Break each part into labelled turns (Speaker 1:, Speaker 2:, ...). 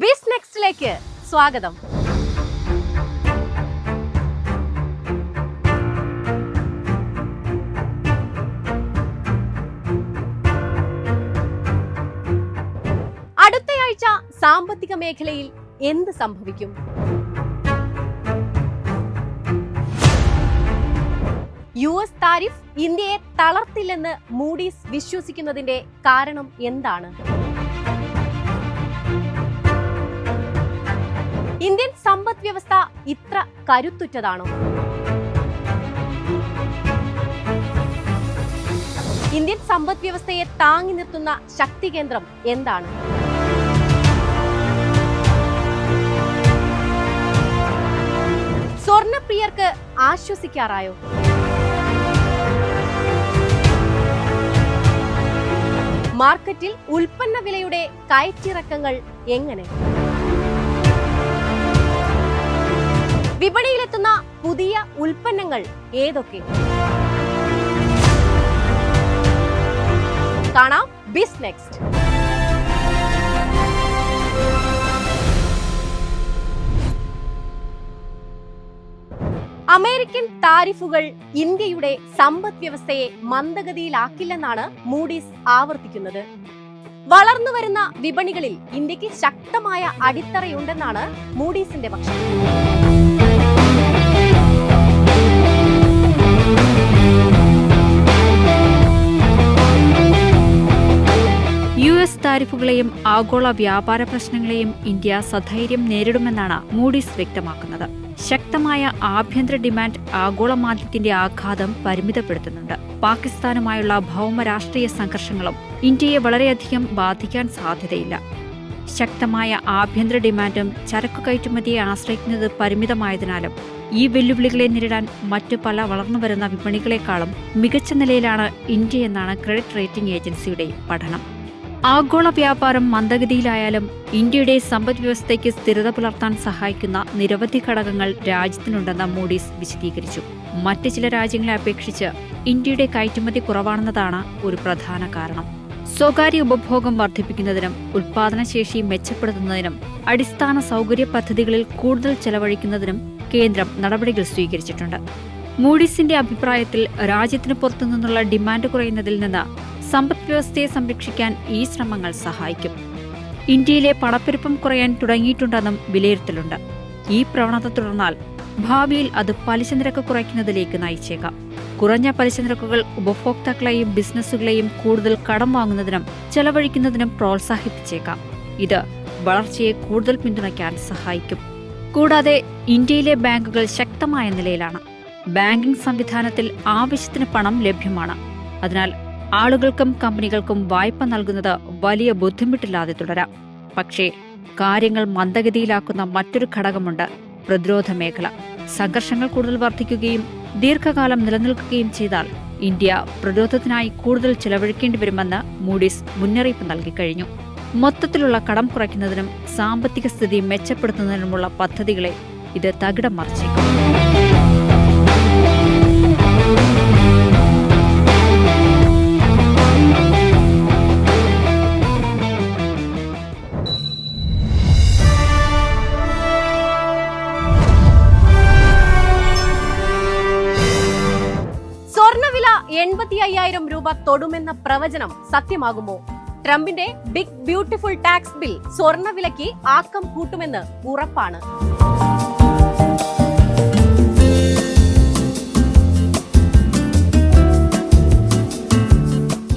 Speaker 1: ബിസ് നെക്സ്റ്റിലേക്ക് സ്വാഗതം. അടുത്തയാഴ്ച സാമ്പത്തിക മേഖലയിൽ എന്ത് സംഭവിക്കും? US താരിഫ് ഇന്ത്യയെ തളർത്തില്ലെന്ന് മൂഡീസ് വിശ്വസിക്കുന്നതിന്റെ കാരണം എന്താണ്? ഇന്ത്യൻ സമ്പദ് വ്യവസ്ഥ ഇത്ര കരുത്തുറ്റതാണോ? ഇന്ത്യൻ സമ്പദ് വ്യവസ്ഥയെ താങ്ങി നിർത്തുന്ന ശക്തി കേന്ദ്രം എന്താണ്? സ്വർണപ്രിയർക്ക് ആശ്വസിക്കാറായോ? മാർക്കറ്റിൽ ഉൽപ്പന്ന വിലയുടെ കയറ്റിറക്കങ്ങൾ എങ്ങനെ? വിപണിയിലെത്തുന്ന പുതിയ ഉൽപ്പന്നങ്ങൾ ഏതൊക്കെ? കാണാം ബിസ് നെക്സ്റ്റ്. അമേരിക്കൻ താരിഫുകൾ ഇന്ത്യയുടെ സമ്പദ് വ്യവസ്ഥയെ മന്ദഗതിയിലാക്കില്ലെന്നാണ് മൂഡീസ് ആവർത്തിക്കുന്നത്. വളർന്നുവരുന്ന വിപണികളിൽ ഇന്ത്യക്ക് ശക്തമായ അടിത്തറയുണ്ടെന്നാണ് മൂഡീസിന്റെ പക്ഷം.
Speaker 2: US താരിഫുകളെയും ആഗോള വ്യാപാര പ്രശ്നങ്ങളെയും ഇന്ത്യ സധൈര്യം നേരിടുമെന്നാണ് മൂഡീസ് വ്യക്തമാക്കുന്നത്. ശക്തമായ ആഭ്യന്തര ഡിമാൻഡ് ആഗോള മാന്ദ്യത്തിന്റെ ആഘാതം പരിമിതപ്പെടുത്തുന്നുണ്ട്. പാകിസ്ഥാനുമായുള്ള ഭൗമ രാഷ്ട്രീയ സംഘർഷങ്ങളും ഇന്ത്യയെ വളരെയധികം ബാധിക്കാൻ സാധ്യതയില്ല. ശക്തമായ ആഭ്യന്തര ഡിമാൻഡും ചരക്കു കയറ്റുമതിയെ ആശ്രയിക്കുന്നത് പരിമിതമായതിനാലും ഈ വെല്ലുവിളികളെ നേരിടാൻ മറ്റു പല വളർന്നുവരുന്ന വിപണികളെക്കാളും മികച്ച നിലയിലാണ് ഇന്ത്യ എന്നാണ് ക്രെഡിറ്റ് റേറ്റിംഗ് ഏജൻസിയുടെ പഠനം. ആഗോള വ്യാപാരം മന്ദഗതിയിലായാലും ഇന്ത്യയുടെ സമ്പദ് വ്യവസ്ഥയ്ക്ക് സ്ഥിരത പുലർത്താൻ സഹായിക്കുന്ന നിരവധി ഘടകങ്ങൾ രാജ്യത്തിനുണ്ടെന്ന് മൂഡീസ് വിശദീകരിച്ചു. മറ്റ് ചില രാജ്യങ്ങളെ അപേക്ഷിച്ച് ഇന്ത്യയുടെ കയറ്റുമതി കുറവാണെന്നതാണ് ഒരു പ്രധാന കാരണം. സ്വകാര്യ ഉപഭോഗം വർദ്ധിപ്പിക്കുന്നതിനും ഉൽപാദനശേഷി മെച്ചപ്പെടുത്തുന്നതിനും അടിസ്ഥാന സൗകര്യ പദ്ധതികളിൽ കൂടുതൽ ചെലവഴിക്കുന്നതിനും കേന്ദ്രം നടപടികൾ സ്വീകരിച്ചിട്ടുണ്ട്. മൂഡീസിന്റെ അഭിപ്രായത്തിൽ രാജ്യത്തിന് പുറത്തുനിന്നുള്ള ഡിമാൻഡ് കുറയുന്നതിൽ നിന്ന് സമ്പദ് വ്യവസ്ഥയെ സംരക്ഷിക്കാൻ ഈ ശ്രമങ്ങൾ സഹായിക്കും. ഇന്ത്യയിലെ പണപ്പെരുപ്പം കുറയാൻ തുടങ്ങിയിട്ടുണ്ടെന്നും വിലയിരുത്തലുണ്ട്. ഈ പ്രവണത തുടർന്നാൽ ഭാവിയിൽ അത് പലിശ നിരക്ക് കുറയ്ക്കുന്നതിലേക്ക് നയിച്ചേക്കാം. കുറഞ്ഞ പലിശ നിരക്കുകൾ ഉപഭോക്താക്കളെയും ബിസിനസ്സുകളെയും കൂടുതൽ കടം വാങ്ങുന്നതിനും ചെലവഴിക്കുന്നതിനും പ്രോത്സാഹിപ്പിച്ചേക്കാം. ഇത് വളർച്ചയെ കൂടുതൽ പിന്തുണയ്ക്കാൻ സഹായിക്കും. കൂടാതെ ഇന്ത്യയിലെ ബാങ്കുകൾ ശക്തമായ നിലയിലാണ്. ബാങ്കിംഗ് സംവിധാനത്തിൽ ആവശ്യത്തിന് പണം ലഭ്യമാണ്. അതിനാൽ ആളുകൾക്കും കമ്പനികൾക്കും വായ്പ നൽകുന്നത് വലിയ ബുദ്ധിമുട്ടില്ലാതെ തുടരാം. പക്ഷേ കാര്യങ്ങൾ മന്ദഗതിയിലാക്കുന്ന മറ്റൊരു ഘടകമുണ്ട്: പ്രതിരോധ മേഖല. സംഘർഷങ്ങൾ കൂടുതൽ വർദ്ധിക്കുകയും ദീർഘകാലം നിലനിൽക്കുകയും ചെയ്താൽ ഇന്ത്യ പ്രതിരോധത്തിനായി കൂടുതൽ ചെലവഴിക്കേണ്ടി വരുമെന്ന് മൂഡീസ് മുന്നറിയിപ്പ് നൽകിക്കഴിഞ്ഞു. മൊത്തത്തിലുള്ള കടം കുറയ്ക്കുന്നതിനും സാമ്പത്തിക സ്ഥിതി മെച്ചപ്പെടുത്തുന്നതിനുമുള്ള പദ്ധതികളെ ഇത് തകിടം മറിച്ചേക്കും.
Speaker 1: സ്വർണവില 85,000 രൂപ തൊടുമെന്ന പ്രവചനം സത്യമാകുമോ? ട്രംപിന്റെ ബിഗ് ബ്യൂട്ടിഫുൾ ടാക്സ് ബിൽ സ്വർണവിലയ്ക്ക് ആക്കം കൂട്ടുമെന്ന് ഉറപ്പാണ്.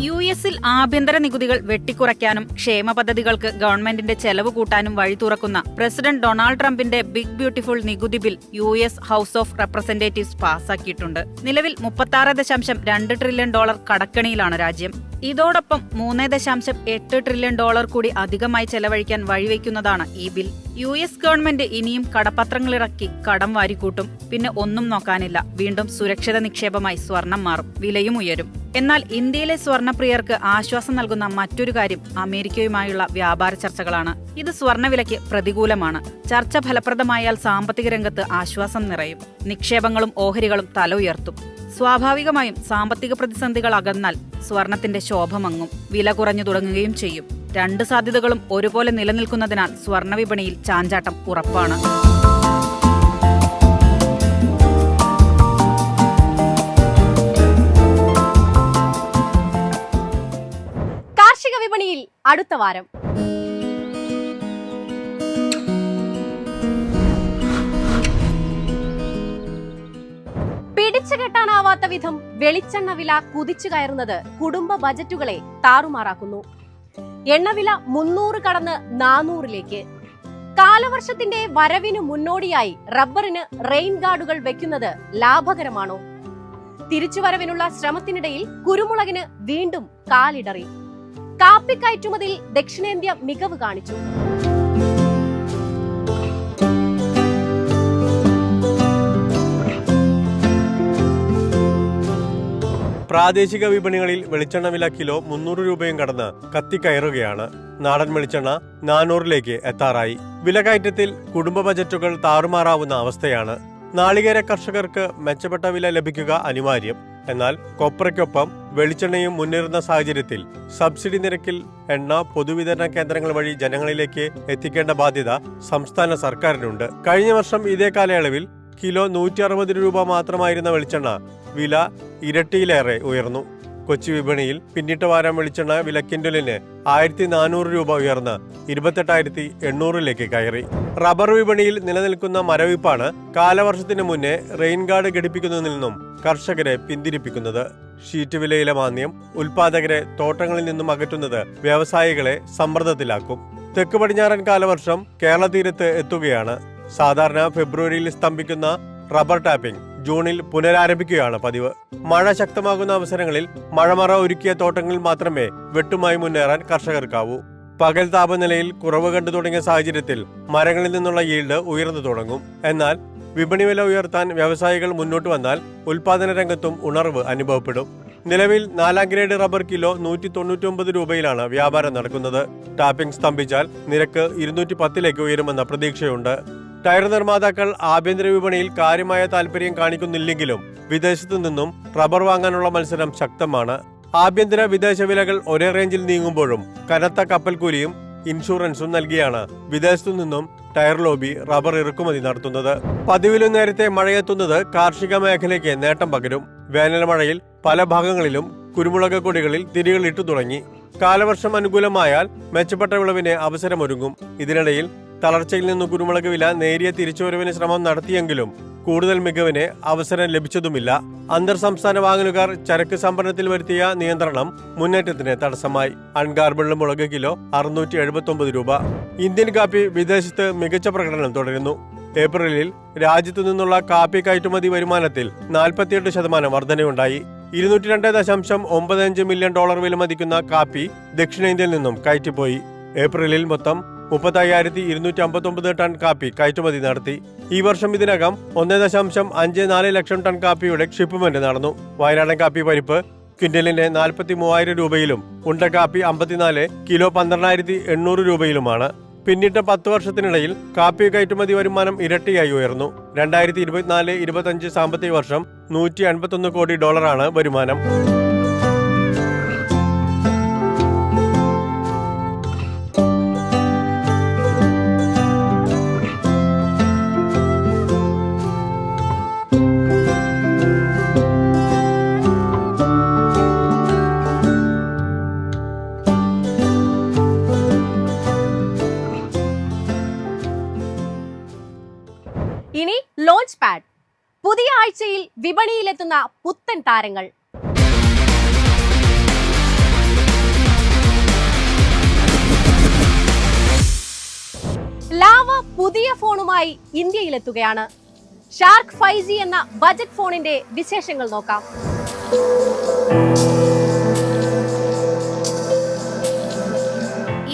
Speaker 3: യുഎസിൽ ആഭ്യന്തര നികുതികൾ വെട്ടിക്കുറയ്ക്കാനും ക്ഷേമ പദ്ധതികൾക്ക് ഗവൺമെന്റിന്റെ ചെലവ് കൂട്ടാനും വഴി തുറക്കുന്ന പ്രസിഡന്റ് ഡൊണാൾഡ് ട്രംപിന്റെ ബിഗ് ബ്യൂട്ടിഫുൾ നികുതി bill US House of Representatives പാസാക്കിയിട്ടുണ്ട്. നിലവിൽ $36.2 ട്രില്യൺ കടക്കെണിയിലാണ് രാജ്യം. ഇതോടൊപ്പം $3.8 ട്രില്യൺ കൂടി അധികമായി ചെലവഴിക്കാൻ വഴിവെക്കുന്നതാണ് ഈ ബിൽ. US ഗവൺമെന്റ് ഇനിയും കടപ്പത്രങ്ങളിറക്കി കടം വാരിക്കൂട്ടും. പിന്നെ ഒന്നും നോക്കാനില്ല, വീണ്ടും സുരക്ഷിത നിക്ഷേപമായി സ്വർണം മാറും, വിലയും ഉയരും. എന്നാൽ ഇന്ത്യയിലെ സ്വർണപ്രിയർക്ക് ആശ്വാസം നൽകുന്ന മറ്റൊരു കാര്യം അമേരിക്കയുമായുള്ള വ്യാപാര ചർച്ചകളാണ്. ഇത് സ്വർണവിലയ്ക്ക് പ്രതികൂലമാണ്. ചർച്ച ഫലപ്രദമായാൽ സാമ്പത്തിക രംഗത്ത് ആശ്വാസം നിറയും, നിക്ഷേപങ്ങളും ഓഹരികളും തല ഉയർത്തും. സ്വാഭാവികമായും സാമ്പത്തിക പ്രതിസന്ധികൾ അകന്നാൽ സ്വർണത്തിന്റെ ശോഭ മങ്ങും, വില കുറഞ്ഞു തുടങ്ങുകയും ചെയ്യും. രണ്ട് സാധ്യതകളും ഒരുപോലെ നിലനിൽക്കുന്നതിനാൽ സ്വർണ്ണ വിപണിയിൽ ചാഞ്ചാട്ടം ഉറപ്പാണ്.
Speaker 1: കാർഷിക വിപണിയിൽ അടുത്ത വാരം പിടിച്ചുകെട്ടാനാവാത്ത വിധം വെളിച്ചെണ്ണ വില കുതിച്ചു കയറുന്നത് കുടുംബ ബജറ്റുകളെ താറുമാറാക്കുന്നു. എണ്ണവില 300 കടന്ന് 400-ലേക്ക്. കാലവർഷത്തിന്റെ വരവിനു മുന്നോടിയായി റബ്ബറിന് റെയിൻ ഗാർഡുകൾ വെക്കുന്നത് ലാഭകരമാണോ? തിരിച്ചുവരവിനുള്ള ശ്രമത്തിനിടയിൽ കുരുമുളകിന് വീണ്ടും കാലിടറി. കാപ്പി കയറ്റുമതിയിൽ ദക്ഷിണേന്ത്യ മികവ് കാണിച്ചു.
Speaker 4: പ്രാദേശിക വിപണികളിൽ വെളിച്ചെണ്ണ വില കിലോ 300 രൂപയും കടന്ന് കത്തിക്കയറുകയാണ്. നാടൻ വെളിച്ചെണ്ണ 400-ലേക്ക് എത്താറായി. വിലകയറ്റത്തിൽ കുടുംബ ബജറ്റുകൾ താറുമാറാവുന്ന അവസ്ഥയാണ്. നാളികേര കർഷകർക്ക് മെച്ചപ്പെട്ട വില ലഭിക്കുക അനിവാര്യം. എന്നാൽ കൊപ്രയ്ക്കൊപ്പം വെളിച്ചെണ്ണയും മുന്നേറുന്ന സാഹചര്യത്തിൽ സബ്സിഡി നിരക്കിൽ എണ്ണ പൊതുവിതരണ കേന്ദ്രങ്ങൾ വഴി ജനങ്ങളിലേക്ക് എത്തിക്കേണ്ട ബാധ്യത സംസ്ഥാന സർക്കാരിനുണ്ട്. കഴിഞ്ഞ വർഷം ഇതേ കാലയളവിൽ കിലോ 160 രൂപ മാത്രമായിരുന്ന വെളിച്ചെണ്ണ വില ഇരട്ടിയിലേറെ ഉയർന്നു. കൊച്ചി വിപണിയിൽ പിന്നിട്ട വാരം വെളിച്ചെണ്ണ വില കിൻഡലിന് 1400 രൂപ ഉയർന്ന് 28,800-ലേക്ക് കയറി. റബ്ബർ വിപണിയിൽ നിലനിൽക്കുന്ന മരവിപ്പാണ് കാലവർഷത്തിന് മുന്നേ റെയിൻ ഗാർഡ് ഘടിപ്പിക്കുന്നതിൽ നിന്നും കർഷകരെ പിന്തിരിപ്പിക്കുന്നത്. ഷീറ്റ് വിലയിലെ മാന്ദ്യം ഉൽപാദകരെ തോട്ടങ്ങളിൽ നിന്നും അകറ്റുന്നത് വ്യവസായികളെ സമ്മർദ്ദത്തിലാക്കും. തെക്ക് പടിഞ്ഞാറൻ കാലവർഷം കേരള തീരത്ത് എത്തുകയാണ്. സാധാരണ ഫെബ്രുവരിയിൽ സ്തംഭിക്കുന്ന റബ്ബർ ടാപ്പിംഗ് ജൂണിൽ പുനരാരംഭിക്കുകയാണ് പതിവ്. മഴ ശക്തമാകുന്ന അവസരങ്ങളിൽ മഴമറ ഒരുക്കിയ തോട്ടങ്ങളിൽ മാത്രമേ വെട്ടുമായി മുന്നേറാൻ കർഷകർക്കാവൂ. പകൽ താപനിലയിൽ കുറവ് കണ്ടു തുടങ്ങിയ സാഹചര്യത്തിൽ മരങ്ങളിൽ നിന്നുള്ള ഈൽഡ് ഉയർന്നു തുടങ്ങും. എന്നാൽ വിപണി വില ഉയർത്താൻ വ്യവസായികൾ മുന്നോട്ട് വന്നാൽ ഉൽപാദന രംഗത്തും ഉണർവ് അനുഭവപ്പെടും. നിലവിൽ 4ാം ഗ്രേഡ് റബ്ബർ കിലോ 199 രൂപയിലാണ് വ്യാപാരം നടക്കുന്നത്. ടാപ്പിംഗ് സ്തംഭിച്ചാൽ നിരക്ക് 210-ലേക്ക് ഉയരുമെന്ന പ്രതീക്ഷയുണ്ട്. ടയർ നിർമ്മാതാക്കൾ ആഭ്യന്തര വിപണിയിൽ കാര്യമായ താൽപര്യം കാണിക്കുന്നില്ലെങ്കിലും വിദേശത്തു നിന്നും റബ്ബർ വാങ്ങാനുള്ള മത്സരം ശക്തമാണ്. ആഭ്യന്തര വിദേശ വിലകൾ ഒരേ റേഞ്ചിൽ നീങ്ങുമ്പോഴും കനത്ത കപ്പൽ കൂലിയും ഇൻഷുറൻസും നൽകിയാണ് വിദേശത്തു നിന്നും ടയർ ലോബി റബ്ബർ ഇറക്കുമതി നടത്തുന്നത്. പതിവിലും നേരത്തെ മഴയെത്തുന്നത് കാർഷിക മേഖലയ്ക്ക് നേട്ടം പകരും. വേനൽ മഴയിൽ പല ഭാഗങ്ങളിലും കുരുമുളക് കൊടികളിൽ തിരികൾ ഇട്ടു തുടങ്ങി. കാലവർഷം അനുകൂലമായാൽ മെച്ചപ്പെട്ട വിളവിന് അവസരമൊരുങ്ങും. ഇതിനിടയിൽ തളർച്ചയിൽ നിന്ന് കുരുമുളക് വില നേരിയ തിരിച്ചുവരവിന് ശ്രമം നടത്തിയെങ്കിലും കൂടുതൽ മികവിന് അവസരം ലഭിച്ചതുമില്ല. അന്തർ സംസ്ഥാന വാങ്ങലുകാർ ചരക്ക് സംഭരണത്തിൽ വരുത്തിയ നിയന്ത്രണം മുന്നേറ്റത്തിന് തടസ്സമായി. അൺഗാർബിൾഡ് മുളക് കിലോ 679 രൂപ. ഇന്ത്യൻ കാപ്പി വിദേശത്ത് മികച്ച പ്രകടനം തുടരുന്നു. ഏപ്രിലിൽ രാജ്യത്തു നിന്നുള്ള കാപ്പി കയറ്റുമതി വരുമാനത്തിൽ 48% വർധനയുണ്ടായി. $202.95 മില്യൺ വിലമതിക്കുന്ന കാപ്പി ദക്ഷിണേന്ത്യയിൽ നിന്നും കയറ്റിപ്പോയി. ഏപ്രിലിൽ മൊത്തം 30,259 ടൺ കാപ്പി കയറ്റുമതി നടത്തി. ഈ വർഷം ഇതിനകം 1.54 ലക്ഷം ടൺ കാപ്പിയുടെ ഷിപ്മെന്റ് നടന്നു. വയനാടൻ കാപ്പി പരിപ്പ് ക്വിന്റലിന് 43,000 രൂപയിലും ഉണ്ടക്കാപ്പി 54 കിലോ 12,800 രൂപയിലുമാണ്. പിന്നിട്ട 10 വർഷത്തിനിടയിൽ കാപ്പി കയറ്റുമതി വരുമാനം ഇരട്ടിയായി ഉയർന്നു. 2024-25 സാമ്പത്തിക വർഷം $151 കോടി വരുമാനം.
Speaker 1: ഇനി ലോഞ്ച് പാഡ്. പുതിയ ആഴ്ചയിൽ വിപണിയിലെത്തുന്ന പുത്തൻ താരങ്ങൾ. ലാവ പുതിയ ഫോണുമായി ഇന്ത്യയിലെത്തുകയാണ്. ഷാർക്ക് 5G എന്ന ബജറ്റ് ഫോണിന്റെ വിശേഷങ്ങൾ നോക്കാം.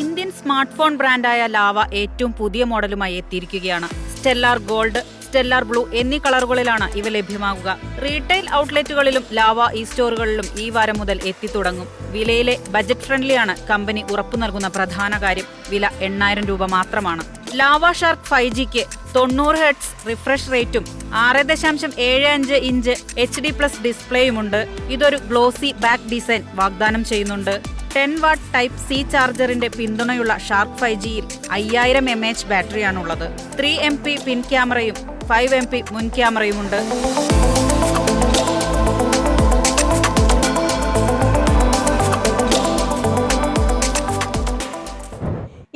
Speaker 3: ഇന്ത്യൻ സ്മാർട്ട് ഫോൺ ബ്രാൻഡായ ലാവ ഏറ്റവും പുതിയ മോഡലുമായി എത്തിയിരിക്കുകയാണ്. സ്റ്റെല്ലാർ ഗോൾഡ്, സ്റ്റെല്ലാർ ബ്ലൂ എന്നീ കളറുകളിലാണ് ഇവ ലഭ്യമാകുക. റീറ്റെയിൽ ഔട്ട്ലെറ്റുകളിലും ലാവ ഇ സ്റ്റോറുകളിലും ഈ വാരം മുതൽ എത്തിത്തുടങ്ങും. വിലയിലെ ബജറ്റ് ഫ്രണ്ട്ലിയാണ് കമ്പനി ഉറപ്പു നൽകുന്ന പ്രധാന കാര്യം. വില 8,000 രൂപ മാത്രമാണ്. ലാവ ഷാർക്ക് 5Gക്ക് 90 ഹെർട്സ് റിഫ്രഷ് റേറ്റും 6.75 ഇഞ്ച് HD+ ഡിസ്പ്ലേയുമുണ്ട്. ഇതൊരു ഗ്ലോസി ബാക്ക് ഡിസൈൻ വാഗ്ദാനം ചെയ്യുന്നുണ്ട്. 10 വാട്ട് ടൈപ്പ് സി ചാർജറിന്റെ പിന്തുണയുള്ള ഷാർക്ക് 5Gയിൽ 5000 mAh ബാറ്ററിയാണുള്ളത്. 3 MP പിൻ ക്യാമറയും 5 MP മുൻ ക്യാമറയുമുണ്ട്.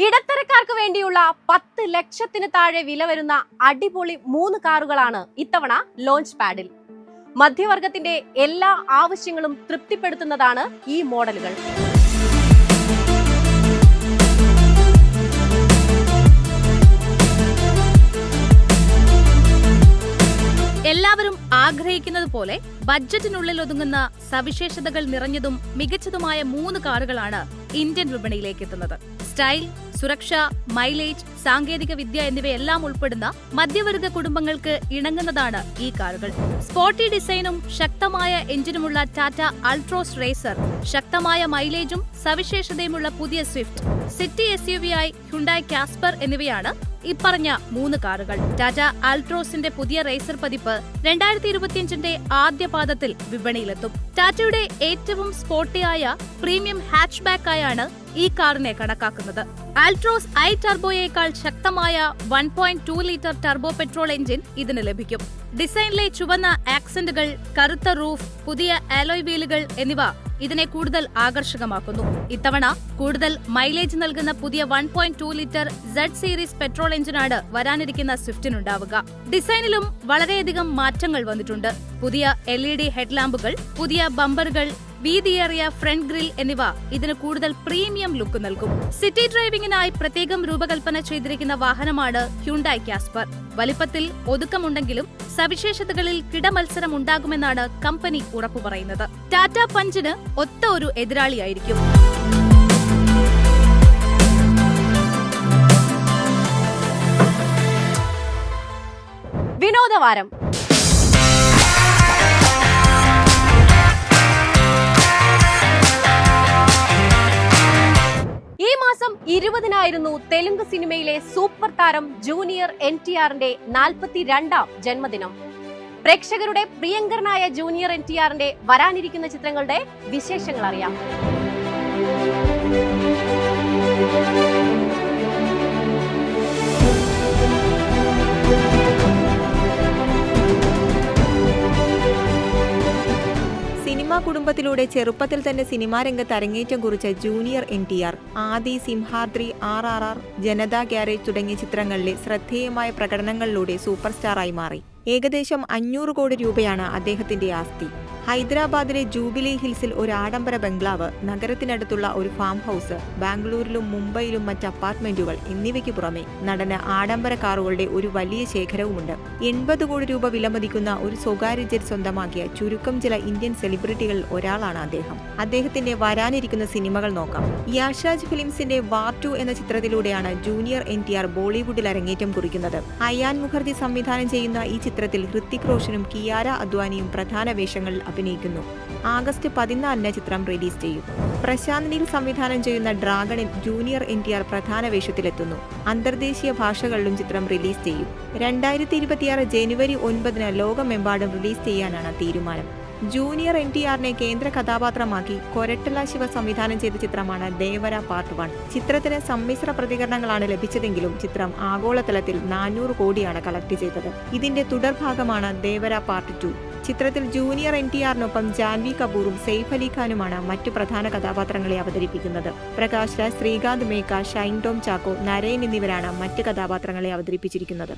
Speaker 1: ഇടത്തരക്കാർക്ക് വേണ്ടിയുള്ള 10 ലക്ഷത്തിന് താഴെ വില വരുന്ന അടിപൊളി 3 കാറുകളാണ് ഇത്തവണ ലോഞ്ച് പാഡിൽ. മധ്യവർഗത്തിന്റെ എല്ലാ ആവശ്യങ്ങളും തൃപ്തിപ്പെടുത്തുന്നതാണ് ഈ മോഡലുകൾ. എല്ലാവരും ആഗ്രഹിക്കുന്നത് പോലെ ബഡ്ജറ്റിനുള്ളിൽ ഒതുങ്ങുന്ന സവിശേഷതകൾ നിറഞ്ഞതും മികച്ചതുമായ 3 കാറുകളാണ് ഇന്ത്യൻ വിപണിയിലേക്ക് എത്തുന്നത്. സ്റ്റൈൽ, സുരക്ഷ, മൈലേജ്, സാങ്കേതിക വിദ്യ എന്നിവയെല്ലാം ഉൾപ്പെടുന്ന മധ്യവർഗ കുടുംബങ്ങൾക്ക് ഇണങ്ങുന്നതാണ് ഈ കാറുകൾ. സ്പോർട്ടി ഡിസൈനും ശക്തമായ എഞ്ചിനുമുള്ള ടാറ്റ അൾട്രോസ് റേസർ, ശക്തമായ മൈലേജും സവിശേഷതയുമുള്ള പുതിയ സ്വിഫ്റ്റ്, സിറ്റി SUV ആയി ഹ്യുണ്ടായി കാസ്പർ എന്നിവയാണ് ഇപ്പറഞ്ഞ 3 കാറുകൾ. ടാറ്റ അൾട്രോസിന്റെ പുതിയ റേസർ പതിപ്പ് 2025 ആദ്യ പാദത്തിൽ വിപണിയിലെത്തും. ടാറ്റയുടെ ഏറ്റവും സ്പോർട്ടിയായ പ്രീമിയം ഹാച്ച്ബാക്ക് ആയാണ് ഈ കാറിനെ കണക്കാക്കുന്നത്. ആൾട്രോസ് ഐ ടർബോയേക്കാൾ ശക്തമായ 1.2 ലിറ്റർ ടർബോ പെട്രോൾ എഞ്ചിൻ ഇതിന് ലഭിക്കും. ഡിസൈനിലെ ചുവന്ന ആക്സന്റുകൾ, കറുത്ത റൂഫ്, പുതിയ അലോയ് വീലുകൾ എന്നിവ ഇതിനെ കൂടുതൽ ആകർഷകമാക്കുന്നു. ഇത്തവണ കൂടുതൽ മൈലേജ് നൽകുന്ന പുതിയ 1.2 ലിറ്റർ Z സീരീസ് പെട്രോൾ എഞ്ചിനാണ് വരാനിരിക്കുന്ന സ്വിഫ്റ്റിനുണ്ടാവുക. ഡിസൈനിലും വളരെയധികം മാറ്റങ്ങൾ വന്നിട്ടുണ്ട്. പുതിയ LED ഹെഡ്ലാമ്പുകൾ, പുതിയ ബമ്പറുകൾ, വീതിയേറിയ ഫ്രണ്ട് ഗ്രിൽ എന്നിവ ഇതിന് കൂടുതൽ പ്രീമിയം ലുക്ക് നൽകും. സിറ്റി ഡ്രൈവിംഗിനായി പ്രത്യേകം രൂപകൽപ്പന ചെയ്തിരിക്കുന്ന വാഹനമാണ് ഹ്യുണ്ടായി കാസ്പർ. വലിപ്പത്തിൽ ഒതുക്കമുണ്ടെങ്കിലും സവിശേഷതകളിൽ കിടമത്സരം ഉണ്ടാകുമെന്നാണ് കമ്പനി ഉറപ്പു പറയുന്നത്. ടാറ്റ പഞ്ചിന് ഒത്ത ഒരു എതിരാളിയായിരിക്കും. വിനോദവാരം. ഈ മാസം 20-നായിരുന്നു തെലുങ്ക് സിനിമയിലെ സൂപ്പർ താരം ജൂനിയർ NTRന്റെ 42ാം ജന്മദിനം. പ്രേക്ഷകരുടെ പ്രിയങ്കരനായ ജൂനിയർ NTRന്റെ വരാനിരിക്കുന്ന ചിത്രങ്ങളുടെ വിശേഷങ്ങൾ അറിയാം.
Speaker 5: സിനിമാ കുടുംബത്തിലൂടെ ചെറുപ്പത്തിൽ തന്നെ സിനിമാ രംഗത്ത് അരങ്ങേറ്റം കുറിച്ച ജൂനിയർ NTR ആദി, സിംഹാദ്രി, RRR, ജനതാ ഗ്യാരേജ് തുടങ്ങിയ ചിത്രങ്ങളിലെ ശ്രദ്ധേയമായ പ്രകടനങ്ങളിലൂടെ സൂപ്പർ സ്റ്റാറായി മാറി. ഏകദേശം 500 കോടി രൂപയാണ് അദ്ദേഹത്തിന്റെ ആസ്തി. ഹൈദരാബാദിലെ ജൂബിലി ഹിൽസിൽ ഒരു ആഡംബര ബംഗ്ലാവ്, നഗരത്തിനടുത്തുള്ള ഒരു ഫാം ഹൌസ്, ബാംഗ്ലൂരിലും മുംബൈയിലും മറ്റ് അപ്പാർട്ട്മെന്റുകൾ എന്നിവയ്ക്ക് പുറമെ നടന് ആഡംബര കാറുകളുടെ ഒരു വലിയ ശേഖരവുമുണ്ട്. 80 കോടി രൂപ വിലമതിക്കുന്ന ഒരു സ്വകാര്യ ജെറ്റ് സ്വന്തമാക്കിയ ചുരുക്കം ചില ഇന്ത്യൻ സെലിബ്രിറ്റികളിൽ ഒരാളാണ് അദ്ദേഹം. അദ്ദേഹത്തിന്റെ വരാനിരിക്കുന്ന സിനിമകൾ നോക്കാം. യാഷാജ് ഫിലിംസിന്റെ വാർ 2 എന്ന ചിത്രത്തിലൂടെയാണ് ജൂനിയർ NTR ബോളിവുഡിൽ അരങ്ങേറ്റം കുറിക്കുന്നത്. അയാൻ മുഖർജി സംവിധാനം ചെയ്യുന്ന ഈ ചിത്രത്തിൽ ഹൃത്തിക് റോഷനും കിയാര അദ്വാനിയും പ്രധാന വേഷങ്ങളിൽ അഭിനയിക്കുന്നു. ആഗസ്റ്റ് 14-ന് ചിത്രം റിലീസ് ചെയ്യും. പ്രശാന്ത് നീൽ സംവിധാനം ചെയ്യുന്ന ഡ്രാഗണിൽ ജൂനിയർ NTR പ്രധാന വേഷത്തിലെത്തുന്നു. അന്തർദേശീയ ഭാഷകളിലും ചിത്രം റിലീസ് ചെയ്യും. 2026 ജനുവരി 9-ന് ലോകമെമ്പാടും റിലീസ് ചെയ്യാനാണ് തീരുമാനം. ജൂനിയർ NTRനെ കേന്ദ്ര കഥാപാത്രമാക്കി കൊരട്ടല ശിവ സംവിധാനം ചെയ്ത ചിത്രമാണ് ദേവര പാർട്ട് 1. ചിത്രത്തിന് സമ്മിശ്ര പ്രതികരണങ്ങളാണ് ലഭിച്ചതെങ്കിലും ചിത്രം ആഗോളതലത്തിൽ 400 കോടിയാണ് കളക്ട് ചെയ്തത്. ഇതിന്റെ തുടർഭാഗമാണ് ദേവര പാർട്ട് 2. ചിത്രത്തിൽ ജൂനിയർ NTRനൊപ്പം ജാൻവി കപൂറും സെയ്ഫ് അലി ഖാനുമാണ് മറ്റു പ്രധാന കഥാപാത്രങ്ങളെ അവതരിപ്പിക്കുന്നത്. പ്രകാശ് രാജ്, ശ്രീകാന്ത് മേക്ക, ഷൈൻ ടോം ചാക്കോ, നരേൻ എന്നിവരാണ് മറ്റ് കഥാപാത്രങ്ങളെ അവതരിപ്പിച്ചിരിക്കുന്നത്.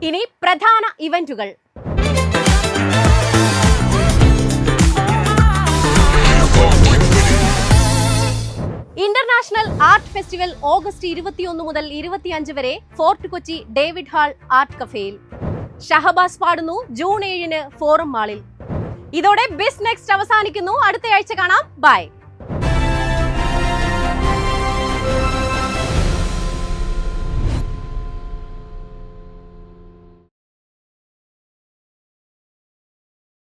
Speaker 1: ഇനി പ്രധാന ഇവന്റുകൾ. ഇന്റർനാഷണൽ ആർട്ട് ഫെസ്റ്റിവൽ ഓഗസ്റ്റ് 21 മുതൽ 25 വരെ Fort Kochi David Hall art കഫേയിൽ. ഷഹബാസ് പാടുന്നു ജൂൺ 7-ന് ഫോറം മാളിൽ. ഇതോടെ ബിസ് നെക്സ്റ്റ് അവസാനിക്കുന്നു. അടുത്ത ആഴ്ച കാണാം. ബൈ.